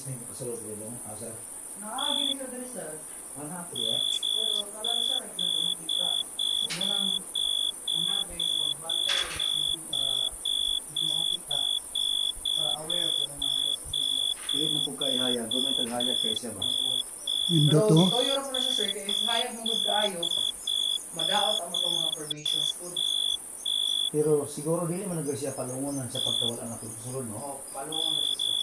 ning kasulod dito asa. Naagin ka dali sir. Ana po ya. Pero talaga siya rin nakikita. Unang umaga magbantay hindi makita para aware ko ng mga Dili mo po kay hayag, gumay tag hayag kay siya ba. Indo pero to. toyo ra po na siya sir kay if hayag mo gud kaayo madaot ang mga formations food. Pero siguro dili man nag siya palungonan sa pagkawala na kasulod no. O palungon na siya sir.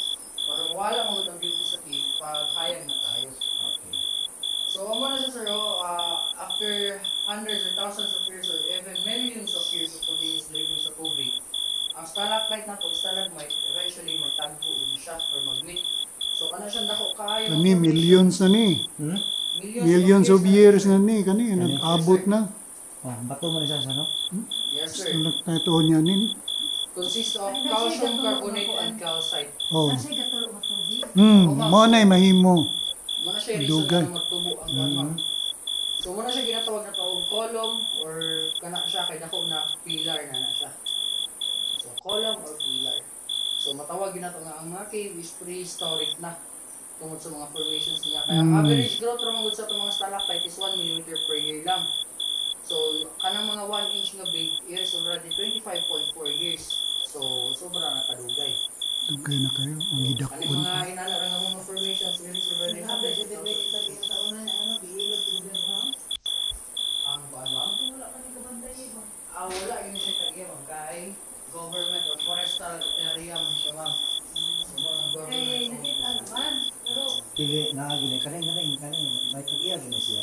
Pero wala mo gud ang beauty sa cave pag hayag na tayo. Okay. So, amo na siya sir, after hundreds or thousands of years or even millions of years of continuous living sa tubig, ang stalactite na to, stalagmite, eventually magtagpo siya or mag-meet. So, kana siya dako kaayo. Kani millions na ni. Hmm? Millions of years na ni. Kani nag-abot na. Oh, bato man siya sa no. Yes sir. Stalactite o niya ni. Consists of calcium carbonate and calcite. Oh. Kasi gatulog mo tubig. Mo na mahimo. Muna siya reason Dugay. na magtubo ang mama. So, muna siya ginatawag na tawag column or kana siya kay dako na pillar na siya. So, column or pillar. So, matawag ginato nga ang mga cave is prehistoric na tungod sa mga formations niya. Kaya ang average growth ra mangud sa itong mga stalactite is 1 mm per year lang. So, kanang mga 1 inch nga big is already 25.4 years. So, sobra na kadugay. Dugay na kayo. Ang Kaning idakon mga pa. inala nga mga formations is already hundreds of thousands. Ang ano? Wala yun siya tagya ma'am. Kay government or forestal area man siya ma'am. So, mga government. Dili naagi ni kanay may tagiya gini siya.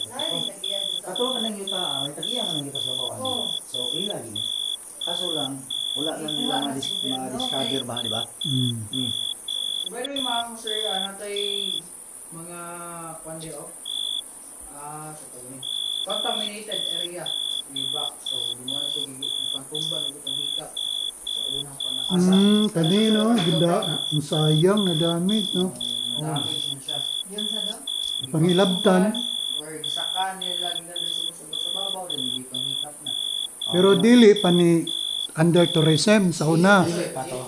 Kato kanang yuta, may tagiya man yuta sa bawan. So ila gini. Kaso lang wala lang nila ma-discover ba, di ba? By the way ma'am, sir, natay mga kwandiyo. Sa tawin. Contaminated area. Iba. So, di mo na siya pagtumban, itong hikap. Sa unang panahasa. Kanino. Ganda. Ang sayang na damit, no? Damage na siya. Yun sa do? Pangilabtan. Or sakan nila sa babaw, then hindi pang hikap na. Pero dili pa ni under tourism sa una. Dili pa to.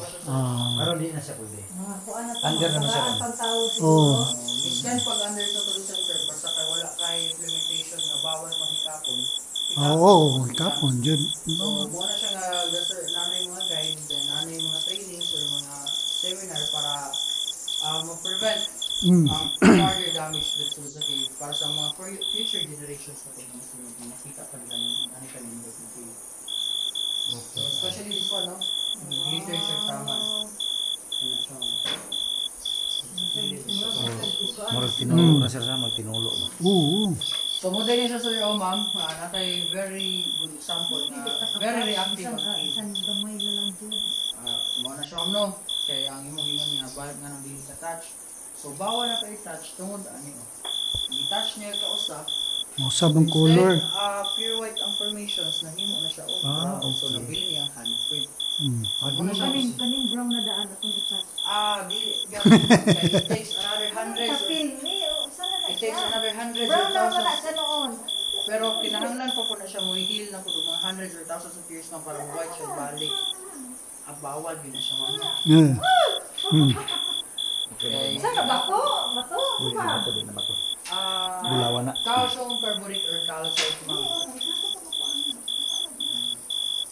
Pero di na siya pwede. Mga kuan na to. Under naman siya. Ang pagtao Oh. Minsan pag under sa tourism sir, basta kay wala kay implementation na bawal mahikapon. Oo, kapon jud. So, muna siya nga, sir, nanay mga guide, then nanay mga trainings or mga seminar para mag-prevent further damage dito sa cave para sa mga future generations na mga sunod na makita pa nila ng nanay kanina sa cave. So, especially this one, no? Glitter siya tama. Murag tinulo na siya magtinulo ba. Oo. So, model niya siya sir, ma'am, natay very good example na very reactive ang cave. Isang gamay na lang dito. Muna siya no, kaya ang imong ingon nga balik nga nang dili sa touch. So bawal na kay touch tungod ani o. I-touch niya ka usa. Mausab ang color. Pure white ang formations na himo na siya o. So nabili niya hand print. Muna siya. Kaning brown na daan atong isa. Dili it takes another hundreds. Sa film, sana na It takes siya. another hundreds Brown or na wala thousands. siya noon. Pero kinahanglan pa po na siya muhil na po mga hundreds or thousands of years na para white siya balik. Bawal din na siya ma'am. Yeah. Okay. Sana bato? Bato? Dili na bato, dili na bato. Bulawan na. Calcium carbonate or calcite ma'am.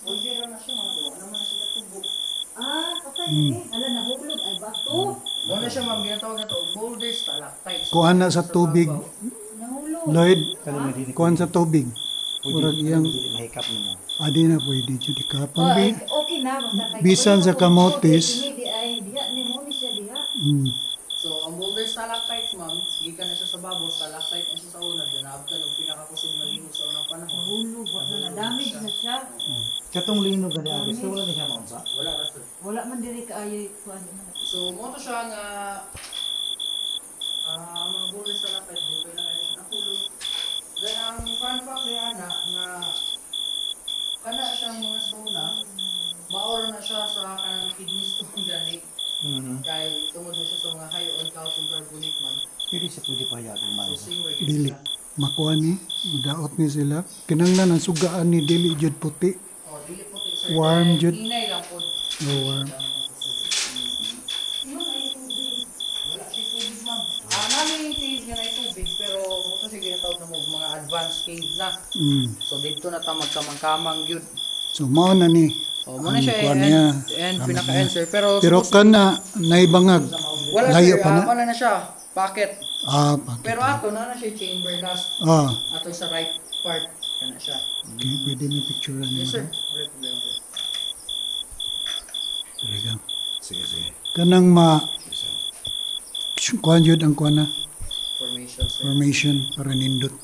Pwede rin na siya ma'am. Wala naman na siya tubo. Patay eh. Ala, nahulog. Ay, bato. Wala siya ma'am. Ginatawag na ito. Boulder stalactites. Kuha na sa tubig. Nahulog. Lloyd, Kanang dili. kuha sa tubig. Murag iyang Dili mahikap nimo. adi na pwede jud ikapon Oh, bi. okay na. Basta Bisan sa kamotes. Hindi ay diha. Ni mo ni siya diha. So, ang boulder stalactites ma'am, gikan na siya sa babo, stalactite na siya sa una, dinabot ka ng pinakakusog na linog sa unang panahon. Nahulog. Wala na. Damage na siya. Katong linog gani agis, wala ni siya maunsa. Wala ka sir. Wala man diri kaayo kuan man. So, mo to siya nga mga boulder stalactites, bukay na kayo nakulog. Then, ang fun fact niya na, nga kana siyang mga stona, maoro na siya sa kanang kidney stone gani. Kaya tungod na siya sa mga high on calcium carbonate man. Dili siya pwede pahayagan man. So, same way. Dili. Makuha ni. Daot ni sila. Kinanglan ang sugaan ni dili jud puti. Dili po sir. Warm jud. Inay lang po. Warm. Wala siya tubig. advanced cave na. So dito na ta magkamang-kamang gyud. So mao na ni. Oh, muna siya kuha niya. and pinaka-answer pero Pero kana naibangag. wala layo sir, pa na? wala na siya. Pocket. Bakit? Pero ato na siya chamber last. Ah, Ato sa right part kana siya. okay, pwede mo picturean mo. Yes sir. Wala problema sir. Talaga. Sige, sige. Kanang kuhan yun ang kuha na Formation sir. formation para nindot.